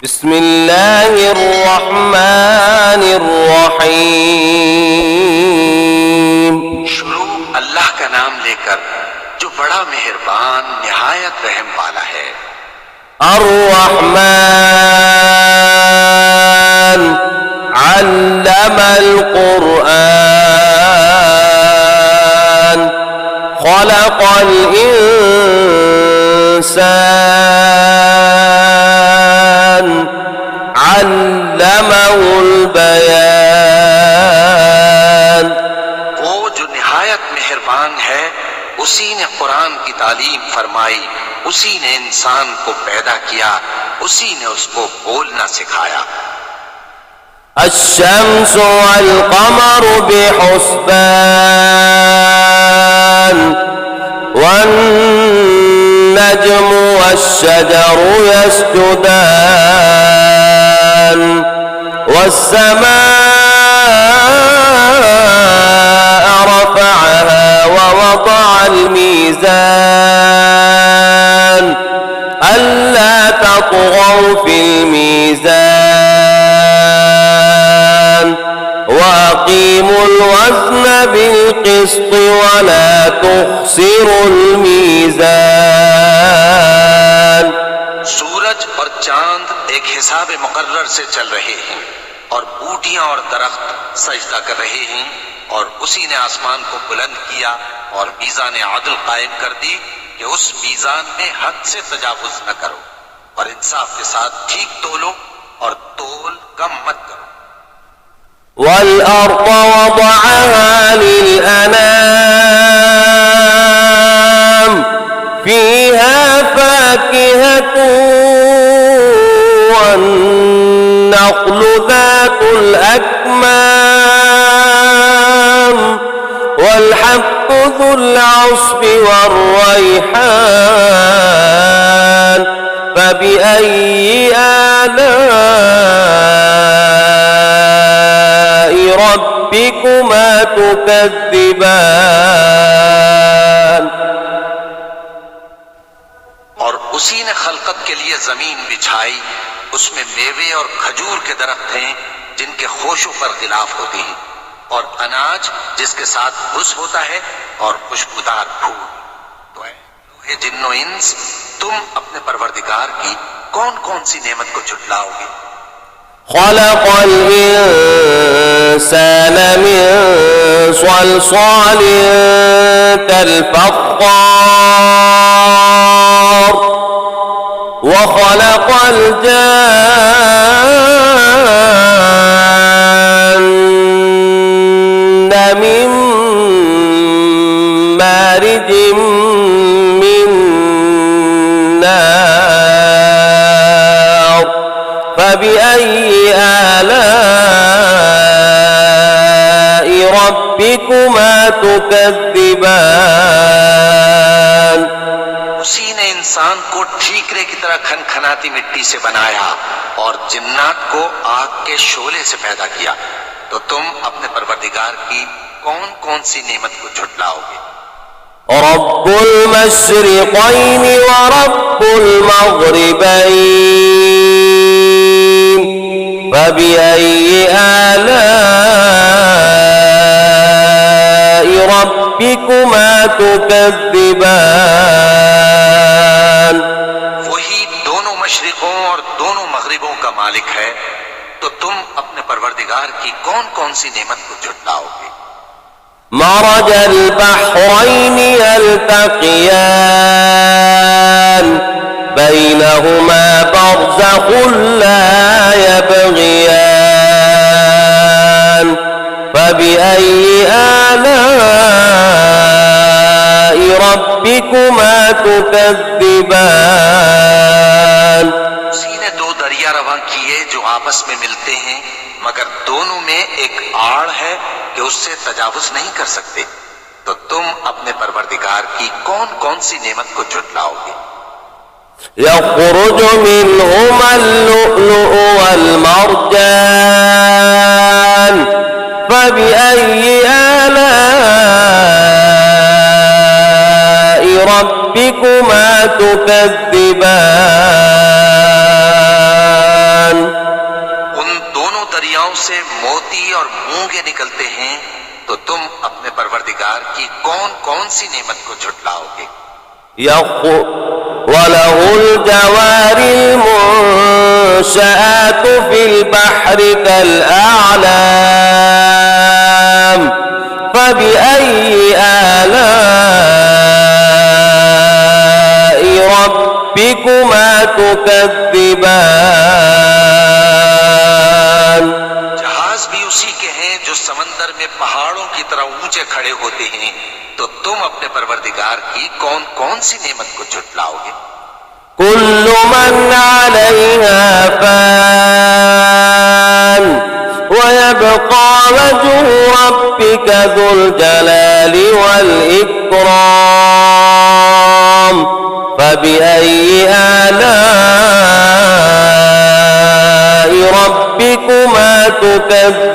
बिस्मिल्लाहिर्रहमानिर्रहीम। शुरू अल्लाह का नाम लेकर जो बड़ा मेहरबान निहायत रहम वाला है। अर्रहमान अल्लमल कुरआन खलक़ल इंसान अल्लमहुल बयान। वो जो निहायत मेहरबान है, उसी ने कुरान की तालीम फरमाई, उसी ने इंसान को पैदा किया, उसी ने उसको बोलना सिखाया। अश्शम्सु वल क़मरु बिहुस्बान वन्नज्मु वश्शजरु यस्जुदान वस्समाअ रफ़अहा ववضعल मीज़ान अल्ला तत्ग़ौ फ़िल मीज़ान वअक़ीमुल वज़्न बिल-क़िस्ति वला तुख़्सिरुल मीज़ान। सूरज और चांद एक हिसाब मुकर्रर से चल रहे हैं और बूटियां और दरख्त सजदा कर रहे हैं, और उसी ने आसमान को बुलंद किया और मीज़ान आदल कायम कर दी कि उस मीज़ान में हद से तजावुज न करो और इंसाफ के साथ ठीक तोलो और तोल कम मत करो। वल-अर्ज़ वज़अहा लिल-अनाम फ़ीहा फ़ाकिहतुन वन्नख़्लु ज़ातुल अक्माम वल-हब्बु ज़ुल अस्फ़ि वर्रैहान फ़बिअय्यि आलाइ रब्बिकुमा तुकज़्ज़िबान। और उसी ने खलकत के लिए जमीन बिछाई, उसमें मेवे और खजूर के दरख्त हैं जिनके खोशों पर खिलाफ होती हैं, और अनाज जिसके साथ भुस होता है और खुशबूदार फूल। तो ऐ जिन्नो इंस, तुम अपने परवरदिगार की कौन कौन सी नेमत को झुटलाओगे? खलक़ल इंसान मिन सलसालिन कल-फ़ख़्ख़ार व खलक़ल जान्न मिन मारिजिन मिन नार फ़बिअय्यि आलाइ रब्बिकुमा तुकज़्ज़िबान। उसी ने इंसान को ठीकरे की तरह खनखनाती मिट्टी से बनाया और जिन्नात को आग के शोले से पैदा किया। तो तुम अपने परवरदिगार की कौन कौन सी नेमत को झुटलाओगे? रब्बुल मशरिक़ैनि व रब्बुल मग़रिबैन फ़बिअय्यि आलाइ रब्बिकुमा तुकज़्ज़िबान। वही दोनों मशरिकों और दोनों मगरिबों का मालिक है, तो तुम अपने परवरदिगार की कौन कौन सी नेमत को झुटलाओगे? मरजल बहरैनि यल्तक़ियान बैनहुमा बरज़ख़ुन ला यबग़ियान फ़बिअय्यि आलाइ रब्बिकुमा तुकज़्ज़िबान। उसी ने दो दरिया रवां किए जो आपस में मिलते हैं, मगर दोनों में एक आड़ है कि उससे तजावुज नहीं कर सकते। तो तुम अपने परवरदिगार की कौन कौन सी नेमत को झुटलाओगे? यख़रुजु मिनहुमल लुअ्लुअु वल मरजान फ़बिअय्यि आलाइ रब्बिकुमा तुकज़्ज़िबान। से मोती और मूंगे निकलते हैं, तो तुम अपने परवरदिगार की कौन कौन सी नेमत को झुटलाओगे। وله الجوار المنشآت في البحر كالأعلام فبأي آلاء ربكما تكذبان। जहाज भी उसी के हैं जो समंदर में पहाड़ों की तरह ऊंचे खड़े होते हैं, तो तुम अपने परवरदिगार की कौन कौन सी नेमत को झुटलाओगे। كل من عليها فان ويبقى وجه ربك ذو الجلال والإكرام فبأي آلاء ربكما تكذبان।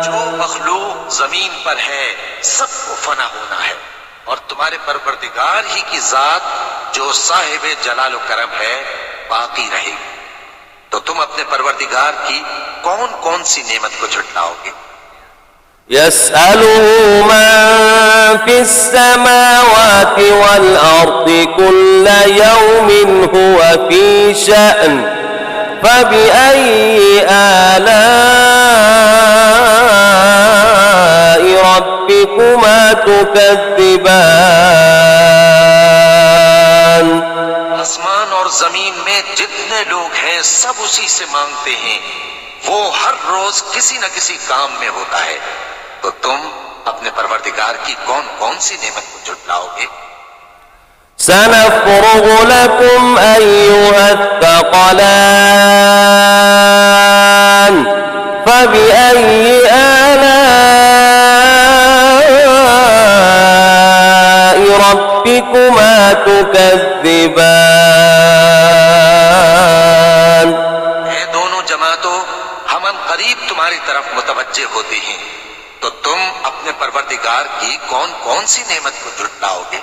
जो मखलूक जमीन पर है सबको फना होना है, और तुम्हारे परवरदिगार ही की जात जो साहिब जलाल व करम है बाकी रहेगी, तो तुम अपने परवरदिगार की कौन कौन सी नेमत को झुटलाओगे। يسأله من في السماوات والأرض كل يوم هو في شأن فبأي آلاء ربكما تكذبان। आसमान और जमीन में जितने लोग हैं सब उसी से मांगते हैं, वो हर रोज किसी न किसी काम में होता है, तो तुम अपने परवरदिगार की कौन कौन सी नेमत को झुटलाओगे। سنفرغ لكم أيها الثقلان فبأي آلاء ربكما تكذبان। ये दोनों जमातों हम करीब तुम्हारी तरफ मुतवज्जे होते हैं, तो तुम अपने परवरदिगार की कौन कौन सी नेमत को झुटलाओगे।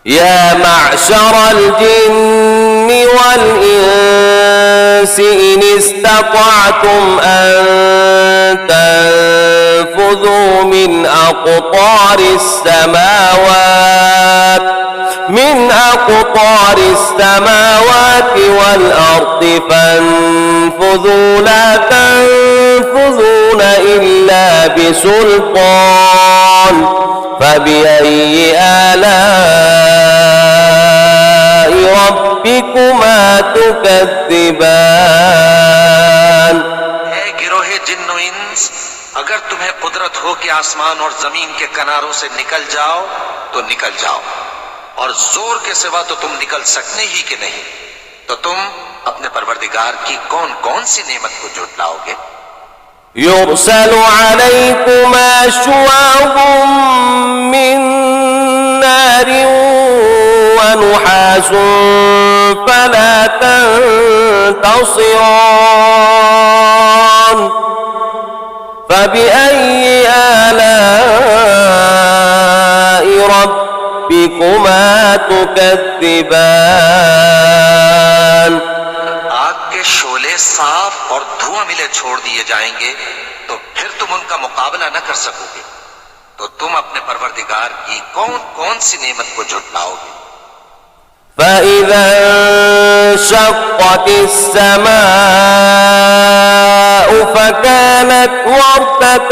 يا معشر الجن والإنس إن استطعتم أن تنفذوا من أقطار السماوات والأرض فانفذوا لا تنفذون إلا بسلطان فبأي آلاء ربكما تكذبان। है गिरोहे जिन्नो इंस, अगर तुम्हें कुदरत हो कि आसमान और जमीन के किनारों से निकल जाओ तो निकल जाओ, और जोर के सिवा तो तुम निकल सकने ही के नहीं, तो तुम अपने परवरदिगार की कौन कौन सी नेमत को झुटलाओगे। يرسل عليكما شواظ من نار ونحاس فلا تنتصران فبأي آلاء ربكما تكذبان। आग के शोले साफ और धुआं मिले छोड़ दिए जाएंगे, तो फिर तुम उनका मुकाबला न कर सकोगे, तो तुम अपने परवरदिगार की कौन कौन सी नेमत को झुटलाओगे। فإذا انشقت السماء فكانت وردة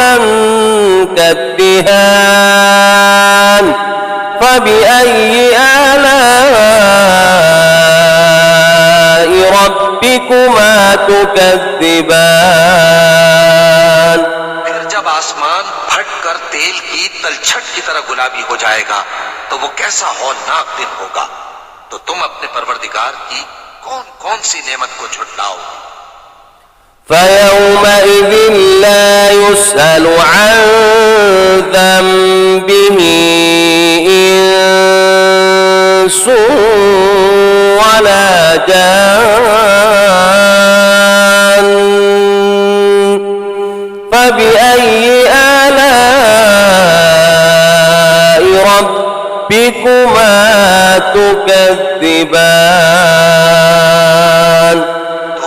كالدهان فبأي آلاء ربكما تكذبان। फिर जब आसमान फट कर तेल की तलछट की तरह गुलाबी हो जाएगा, तो वो कैसा हौलनाक दिन होगा, तो तुम अपने परवरदिगार की कौन कौन सी नेमत को झुटलाओगे। فيومئذ لا يسأل عن ذنبه إنس ولا جان فبأي آلاء ربكما تكذبان। तो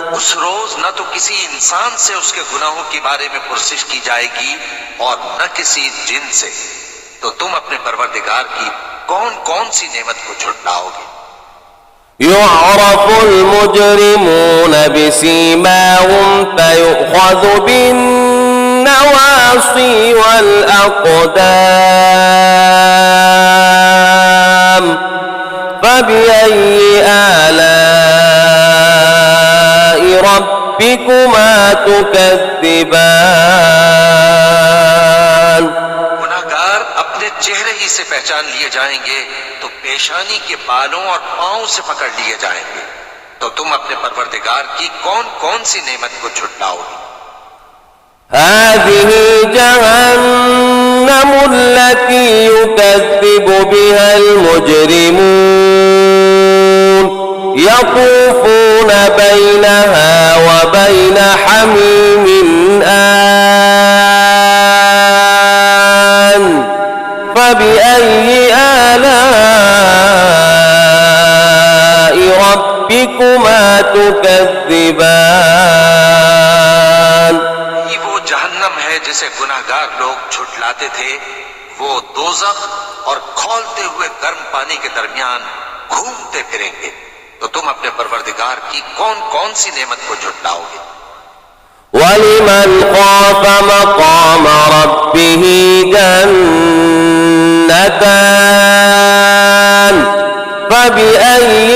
तो किसी इंसान से उसके गुनाहों के बारे में पुरसिश की जाएगी और न किसी जिन से। तो तुम अपने परवरदिगार की कौन कौन सी नेमत को झुटलाओगे? يعرف المجرمون بسيماهم فيؤخذ بالنواصي والأقدام فبأي آلاء ربكما تكذبان गुनाहगार अपने चेहरे ही से पहचान लिए जाएंगे तो पेशानी के बालों और पांव से पकड़ लिए जाएंगे। तो तुम अपने परवरदिगार की कौन कौन सी नेमत को झुटलाओगे? هذه جهنم التي يكذب بها المجرمون يطوفون بينها وبين حميم آن فبأي آلاء ربكما تكذبان ये वो जहन्नम है जिसे गुनाहगार लोग झुटलाते थे। वो दोज़ख और खौलते हुए गर्म पानी के दरमियान घूमते फिरेंगे। तो तुम अपने परवरदिगार की कौन कौन सी नेमत को झुटलाओगे? ولمن خاف مقام ربه جنتان فبأي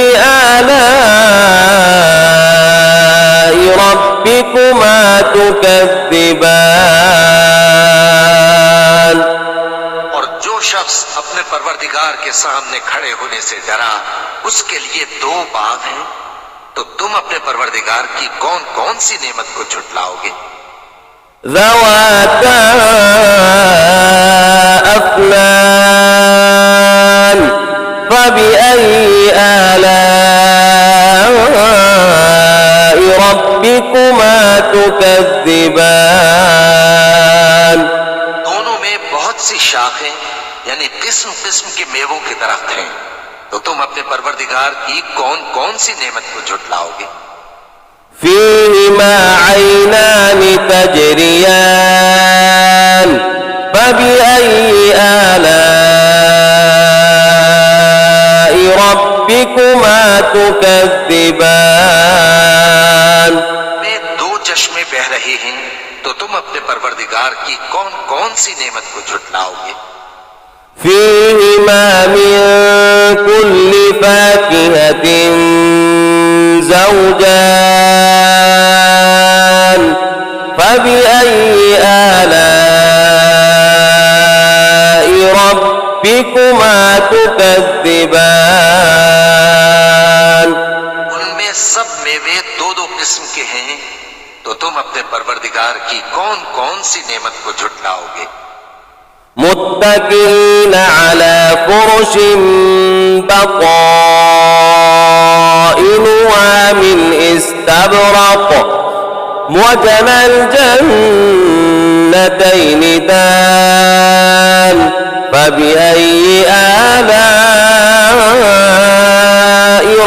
آلاء ربكما تكذبان और जो शख्स अपने परवरदिगार के सामने खड़े होने से डरा उसके लिए दो बाग हैं। तो तुम अपने परवरदिगार की कौन कौन सी नेमत को झुटलाओगे? ذواتا أفنان فبأي آلاء ربكما تكذبان दोनों में बहुत सी शाखें यानी किस्म किस्म के मेवों के दरख्त हैं। तो तुम अपने परवरदिगार की कौन कौन सी नेमत को झुटलाओगे? فيهما عينان تجريان فبأي آلاء ربكما تكذبان में दो चश्मे बह रहे हैं। तो तुम अपने परवरदिगार की कौन कौन सी नेमत को झुटलाओगे? فيهما من كل فاكهة زوجان فبأي آلاء ربكما تكذبان उनमें सब मेवे दो दो किस्म के हैं। तो तुम अपने परवरदिगार की कौन कौन सी नेमत को झुटलाओगे? متكئين على فرش بطائنها من استبرق وجنى الجنتين دان فبأي آلاء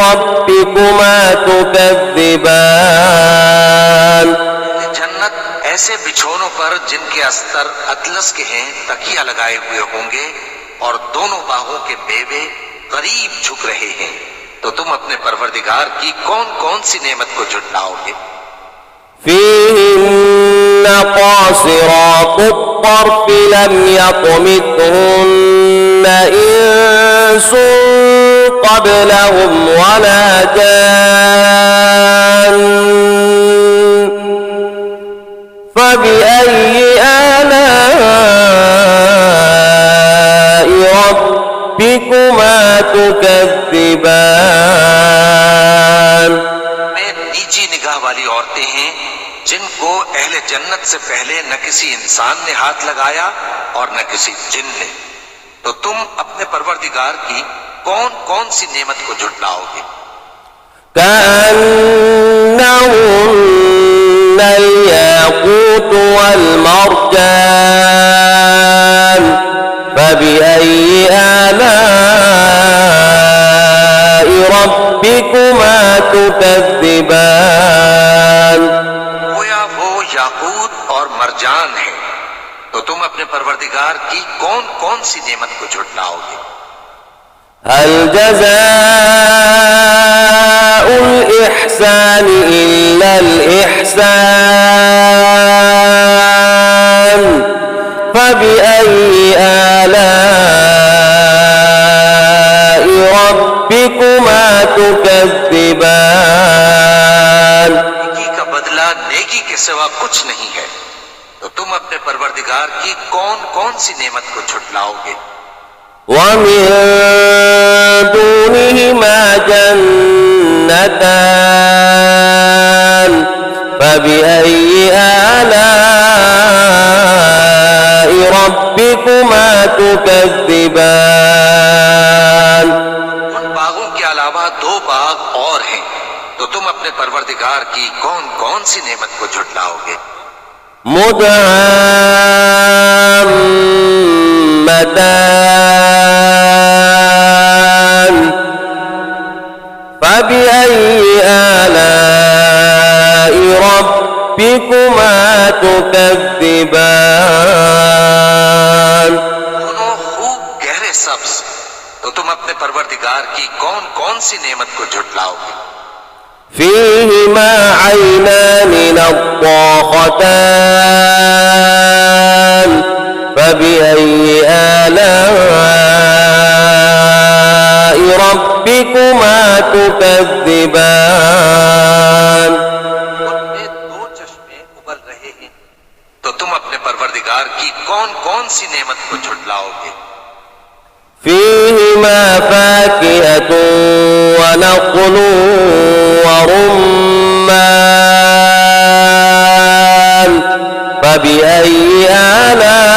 ربكما تكذبان जन्नत ऐसे बिछोनों पर जिनके अस्तर अतलस के हैं तकिया लगाए हुए होंगे और दोनों बाहों के मेवे करीब झुक रहे हैं। तो तुम अपने परवरदिगार की कौन कौन सी नेमत को झुटलाओगे? فيهن قاصرات الطرف لم يطمثهن إنس قبلهم ولا جان فبأي آلاء ربكما تكذبان में नीची निगाह वाली औरतें हैं जिनको अहले जन्नत से पहले न किसी इंसान ने हाथ लगाया और न किसी जिन ने। तो तुम अपने परवरदिगार की कौन कौन सी नेमत को झुटलाओगे? كأنهن الياقوت والمرجان فبأي آلاء ربكما تكذبان और जान है, तो तुम अपने परवरदिगार की कौन कौन सी नेमत को झुटलाओगे? هل جزاء الإحسان إلا الإحسان فبأي آلاء ربكما تكذبان नेकी का बदला नेकी के सिवा कुछ नहीं है, तो तुम अपने परवरदिगार की कौन कौन सी नेमत को झुटलाओगे? ومن دونهما جنتان فبأي آلاء ربكما تكذبان उन बागों के अलावा दो बाग और हैं, तो तुम अपने परवरदिगार की कौन कौन सी नेमत को झुटलाओगे? مدهامتان فبأي آلاء ربكما تكذبان दोनों खूब गहरे सब्ज, तो तुम अपने परवरदिगार की कौन कौन सी नेमत को झुटलाओगे? فيهما عينان نضاختان فبأي آلاء ربكما تكذبان उनमें दो चश्मे उबल रहे हैं, तो तुम अपने परवरदिगार की कौन कौन सी नेमत को झुटलाओगे? فيهما فاكهة ونخل ورمان فبأي آلاء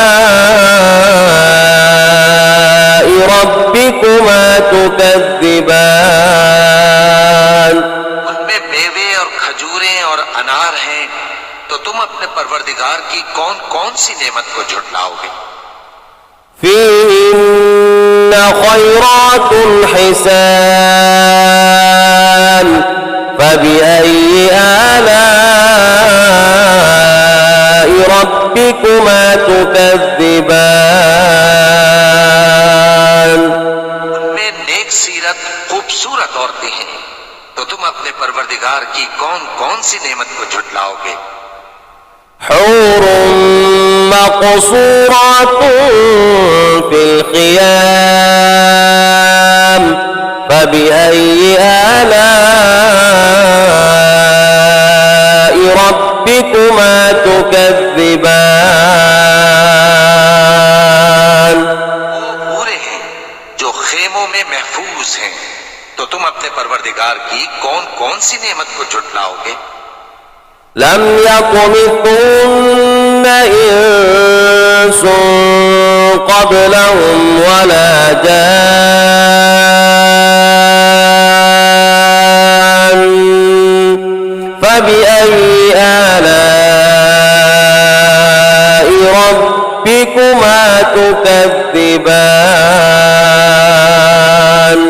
ربكما تكذبان उनमें मेवे और खजूरें और अनार हैं, तो तुम अपने परवरदिगार की कौन कौन सी नेमत को झुटलाओगे? فيهن خيرات حسان فبأي آلاء ربكما تكذبان उनमें नेक सीरत खूबसूरत औरतें हैं, तो तुम अपने परवरदिगार की कौन कौन सी नेमत को झुटलाओगे? حور مقصورات في الخيام فبأي آلاء ربكما تكذبان वो पूरे हैं जो खेमों में महफूज हैं, तो तुम अपने परवरदिगार की कौन कौन सी नेमत को झुटलाओगे? لم يطمثهن إنس قبلهم ولا جان فبأي آلاء ربكما تكذبان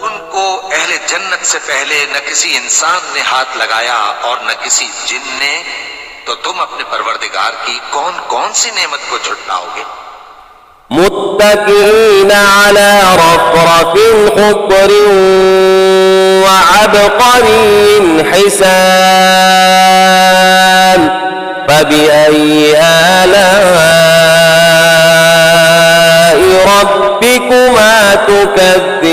उनको अहले जन्नत से पहले न किसी इंसान ने हाथ लगाया और न किसी जिन ने, तो तुम अपने परवरदिगार की कौन कौन सी नेमत को झुटलाओगे? متكئين على رفرف خضر وعبقري حسان فبأي آلاء ربكما تكذبان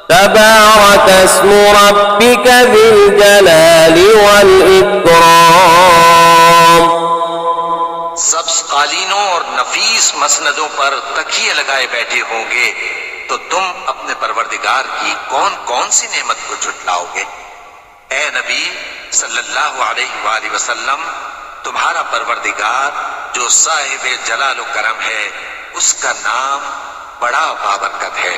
تبارك اسم ربك ذي الجلال والإكرام सब्ज कालीनों और नफीस मसनदों पर तकिए लगाए बैठे होंगे, तो तुम अपने परवरदिगार की कौन कौन सी नेमत को झुटलाओगे? ए नबी सल्लल्लाहु अलैहि वसल्लम, तुम्हारा परवरदिगार जो साहिब जलाल करम है, उसका नाम बड़ा बाबरकत है।